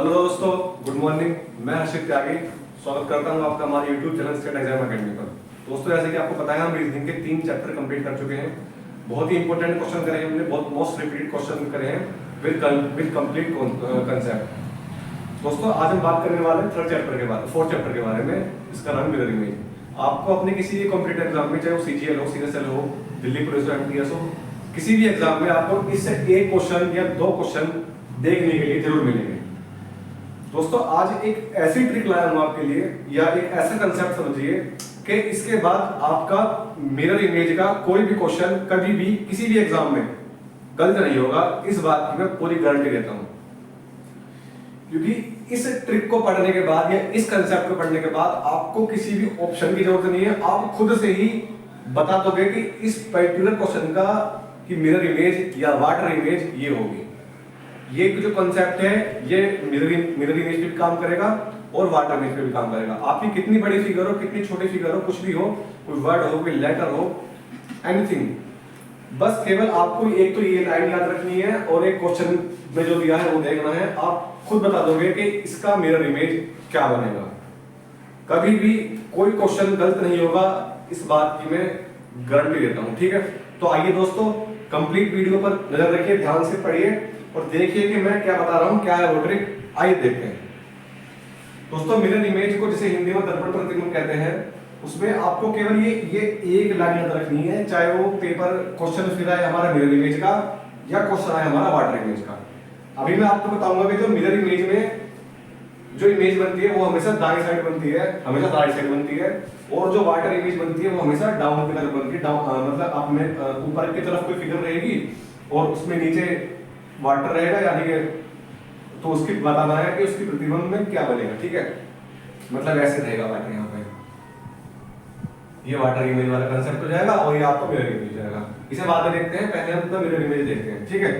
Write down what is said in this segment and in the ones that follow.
Hello दोस्तों, good morning. मैं हर्षित त्यागी स्वागत करता हूं आपका हमारे YouTube channel state exam academy पर। दोस्तों, जैसे कि आपको पता है, हम रीजनिंग के 3 चैप्टर कंप्लीट कर चुके हैं। बहुत ही इंपॉर्टेंट क्वेश्चन करे हैं हमने, बहुत मोस्ट रिपीटेड क्वेश्चन करे हैं विद कंप्लीट कंसेप्ट। दोस्तों, आज हम बात करने वाले हैं फोर्थ चैप्टर के बारे में। इसका नाम मिरर इमेज। आपको अपने किसी भी कॉम्पिटिटिव एग्जाम में, चाहे वो CGL हो, CSL हो, दिल्ली पुलिस हो, MTS हो, किसी भी एग्जाम में आपको इससे एक क्वेश्चन या 2 क्वेश्चन देखने के लिए जरूर मिलेंगे। दोस्तों, आज एक ऐसी ट्रिक लाया हूं आपके लिए, या एक ऐसा कंसेप्ट समझिए कि इसके बाद आपका मिरर इमेज का कोई भी क्वेश्चन कभी भी किसी भी एग्जाम में गलत नहीं होगा। इस बात की मैं पूरी गारंटी देता हूं, क्योंकि इस ट्रिक को पढ़ने के बाद या इस कंसेप्ट को पढ़ने के बाद आपको किसी भी ऑप्शन की जरूरत नहीं है। आप खुद से ही बता दोगे कि इस पर्टिकुलर क्वेश्चन का कि मिरर इमेज या वाटर इमेज ये होगी। ये जो कंसेप्ट है ये मिरर इमेज पे भी काम करेगा और वाटर इमेज पे भी काम करेगा। आपकी कितनी बड़ी फिगर हो, कितनी छोटी फिगर हो, कुछ भी हो, कोई वर्ड हो, कोई लेटर हो, एनीथिंग, बस केवल आपको एक तो ये लाइन याद रखनी है और एक क्वेश्चन में जो दिया है वो देखना है। आप खुद बता दोगे कि इसका मिरर इमेज क्या बनेगा। कभी भी कोई क्वेश्चन गलत नहीं होगा, इस बात की मैं गारंटी देता हूं। ठीक है, तो आइए दोस्तों, कंप्लीट वीडियो पर नजर रखिए, ध्यान से पढ़िए और देखिए कि मैं क्या बता रहा हूं, क्या है वो ट्रिक। आइए देखते हैं। दोस्तों, मिरर इमेज को जिसे हिंदी में दर्पण प्रतिबिंब कहते हैं, उसमें आपको केवल ये एक लाइन याद रखनी है, चाहे वो पेपर क्वेश्चन फिर आए हमारा मिरर इमेज का या क्वेश्चन आए हमारा वाटर इमेज का। अभी मैं आपको बताऊंगा कि जो मिरर इमेज में जो इमेज बनती है वो हमेशा दाईं साइड बनती है, हमेशा राइट साइड बनती है, और जो वाटर इमेज बनती है वो हमेशा डाउन की तरफ बनती है। डाउन मतलब आप में ऊपर की तरफ कोई फिगर रहेगी और उसमें नीचे वाटर रहेगा, यानी कि तो उसकी बताना है कि उसकी प्रतिबिंब में क्या बनेगा। ठीक है, मतलब ऐसे रहेगा वाटर, यहाँ पे ये वाटर इमेज वाला कंसेप्ट हो जाएगा और ये आपका मिरर इमेज हो जाएगा। इसे बाद में देखते हैं, पहले हम तो मिरर इमेज देखते हैं। ठीक है,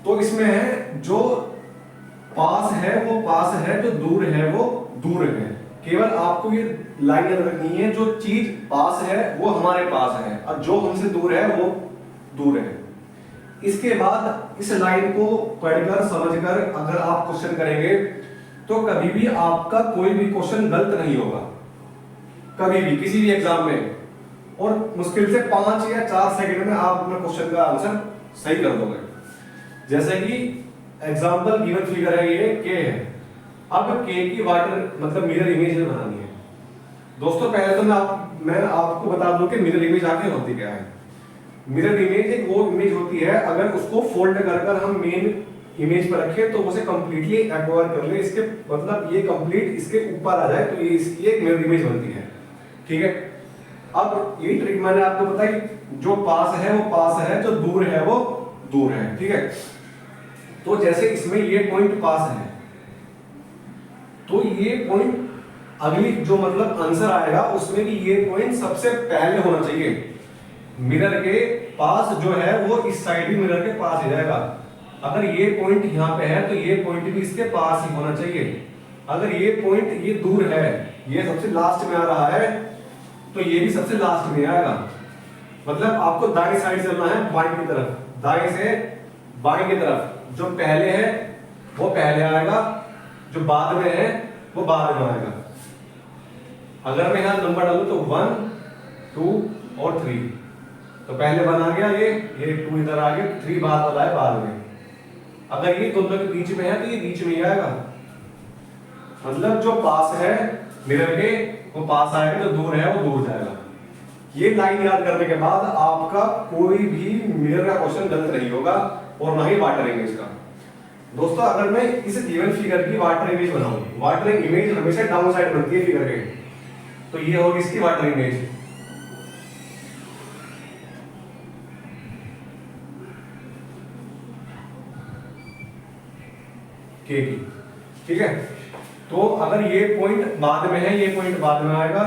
तो इसमें है जो पास है वो पास है, जो दूर है वो दूर है। केवल आपको ये लाइन याद रखनी है, जो चीज पास है वो हमारे पास है और जो हमसे दूर है वो दूर है। इसके बाद इस लाइन को पढ़कर समझकर अगर आप क्वेश्चन करेंगे तो कभी भी आपका कोई भी क्वेश्चन गलत नहीं होगा, कभी भी किसी भी एग्जाम में। और मुश्किल से 5 या 4 सेकंड में आप अपने क्वेश्चन का आंसर सही कर दोगे। जैसे कि एग्जांपल गिवन फिगर है, ये के है। अब के की वाटर मतलब मिरर इमेज बनानी है। दोस्तों, पहले तो मैं आपको बता दूं कि मिरर इमेज आखिर होती क्या है। मिरर इमेज एक वो इमेज होती है, अगर उसको फोल्ड कर हम मेन इमेज पर रखें तो उसे कंप्लीटली एक्वायर कर ले, इसके मतलब ये कंप्लीट इसके ऊपर आ जाए, तो ये इसकी एक मिरर इमेज बनती है। ठीक है, अब ये ट्रिक मैंने आपको बताई, जो पास है वो पास है, जो दूर है वो दूर है। ठीक है, तो जैसे इसमें ये पॉइंट पास है, तो ये पॉइंट अगली जो मतलब आंसर आएगा उसमें भी ये पॉइंट सबसे पहले होना चाहिए। मिरर के पास जो है वो इस साइड भी मिरर के पास ही जाएगा। अगर ये पॉइंट यहाँ पे है तो ये पॉइंट भी इसके पास ही होना चाहिए। अगर ये पॉइंट ये दूर है, ये सबसे लास्ट में आ रहा है, तो ये भी सबसे लास्ट में आएगा। मतलब आपको दाएं साइड चलना है, बाएं की तरफ, दाएं से बाएं की तरफ। जो पहले है वो पहले आएगा, जो बाद में है वो बाद में आएगा। अगर मैं यहां नंबर डालूं तो 1 2 और 3, तो पहले 1 आ गया, ये 2 इधर आ गया, 3 बाद वाला है बाद में। अगर ये दोनों के बीच में है तो ये बीच में ही आएगा। मतलब जो पास है मिरर के वो पास आएगा, जो दूर है वो दूर जाएगा। ये लाइन याद करने के बाद आपका कोई भी मिरर का क्वेश्चन गलत नहीं होगा और ना ही वाटर इमेज का। दोस्तों, अगर मैं इस गिवन फिगर की वाटर इमेज बनाऊं, वाटर इमेज हमेशा डाउन साइड बनती है फिगर के, तो ये होगी इसकी वाटर इमेज। के की, ठीक है, तो अगर ये पॉइंट बाद में है, ये पॉइंट बाद में आएगा,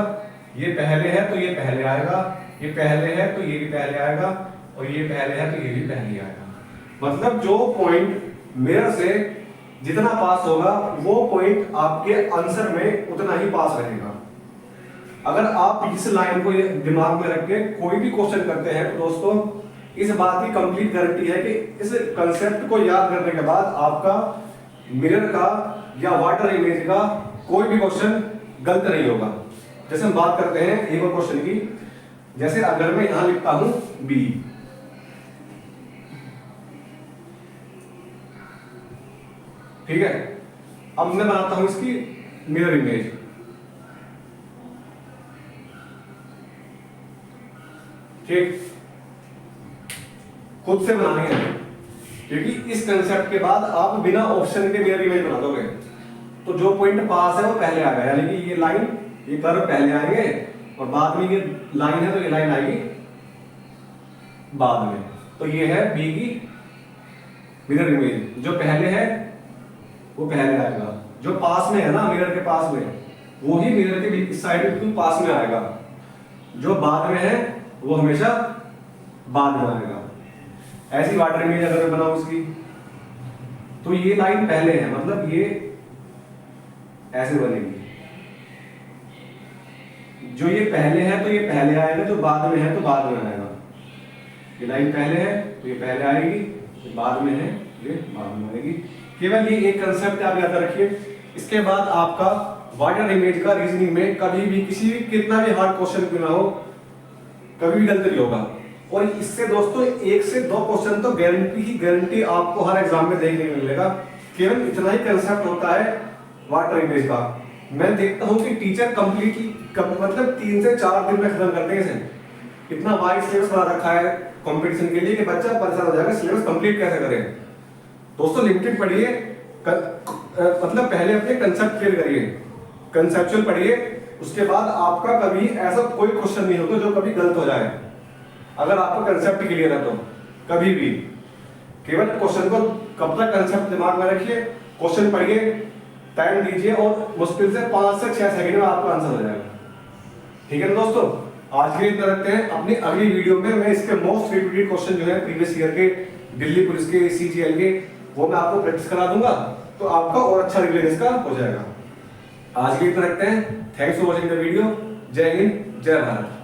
ये पहले है तो ये पहले आएगा, ये पहले है तो ये भी पहले आएगा, और ये पहले है तो ये भी पहले आएगा। मतलब जो पॉइंट मिरर से जितना पास होगा वो पॉइंट आपके आंसर में उतना ही पास रहेगा। अगर आप इस लाइन को दिमाग में रख के कोई भी क्वेश्चन करते हैं तो दोस्तों इस बात की कंप्लीट गारंटी है कि इस कंसेप्ट को याद करने के बाद आपका मिरर का या वाटर इमेज का कोई भी क्वेश्चन गलत नहीं होगा। जैसे हम बात करते हैं एक और क्वेश्चन की, जैसे अगर मैं यहां लिखता हूं बी, ठीक है, अब मैं बनाता हूं इसकी मिरर इमेज। ठीक, खुद से बनानी है, क्योंकि इस कंसेप्ट के बाद आप बिना ऑप्शन के मिरर इमेज बना दोगे तो जो पॉइंट पास है वो पहले आ गया, यानी कि ये लाइन, ये कर्व पहले आएंगे और बाद में ये लाइन है तो ये लाइन आएगी बाद में। तो ये है बी की मिरर इमेज, जो पहले है वो पहले आएगा, जो पास में है ना मिरर के पास में वो ही मिरर के इस साइड बिल्कुल पास में आएगा, जो बाद में है वो हमेशा बाद में आएगा। ऐसी वाटर इमेज अगर मैं बनाऊं इसकी, तो ये लाइन पहले है, मतलब ये ऐसे बनेगी, जो ये पहले है तो ये पहले आएगा, जो बाद में है तो बाद में आएगा। ये लाइन पहले है तो ये पहले आएगी, ये बाद में है ये बाद में आएगी। केवल ये एक कंसेप्ट आप याद रखिए। इसके बाद आपका वाटर इमेज का रीजनिंग में कभी भी किसी भी कितना भी हार्ड क्वेश्चन क्यों ना हो, कभी भी गलत नहीं होगा। और इससे दोस्तों 1 से 2 क्वेश्चन तो गारंटी ही गारंटी आपको हर एग्जाम में देखने को मिलेगा। केवल इतना ही कंसेप्ट होता है वाटर इमेज का। मैं देखता हूं कि टीचर कंप्लीटली मतलब 3 से 4 दिन में खत्म करते हैं इसे। इतना वाइड सिलेबस बना रखा है कंपटीशन के लिए कि बच्चा परेशान हो जाएगा सिलेबस कंप्लीट कैसे करें। दोस्तों लिमिटेड पढ़िए, मतलब पहले अपने कंसेप्ट क्लियर करिए, कंसेप्चुअल पढ़िए, उसके बाद आपका कभी ऐसा कोई क्वेश्चन नहीं होगा जो कभी गलत हो जाए। अगर आपका कंसेप्ट क्लियर है तो कभी भी केवल क्वेश्चन को कब तक कंसेप्ट दिमाग में रखिए, क्वेश्चन पढ़िए, टाइम दीजिए और मुश्किल से 5 से 6 सेकंड में आपका आंसर हो जाएगा। ठीक है ना दोस्तों, आज के लिए इतना रखते हैं। अपनी अगली वीडियो में मैं इसके मोस्ट रिपीटेड क्वेश्चन जो है प्रीवियस ईयर के, दिल्ली पुलिस के, CGL के, वो मैं आपको प्रैक्टिस करा दूंगा, तो आपका और अच्छा रिवीजन इसका हो जाएगा। आज के लिए इतना रखते हैं। Thanks for watching the video. जय हिंद, जय भारत।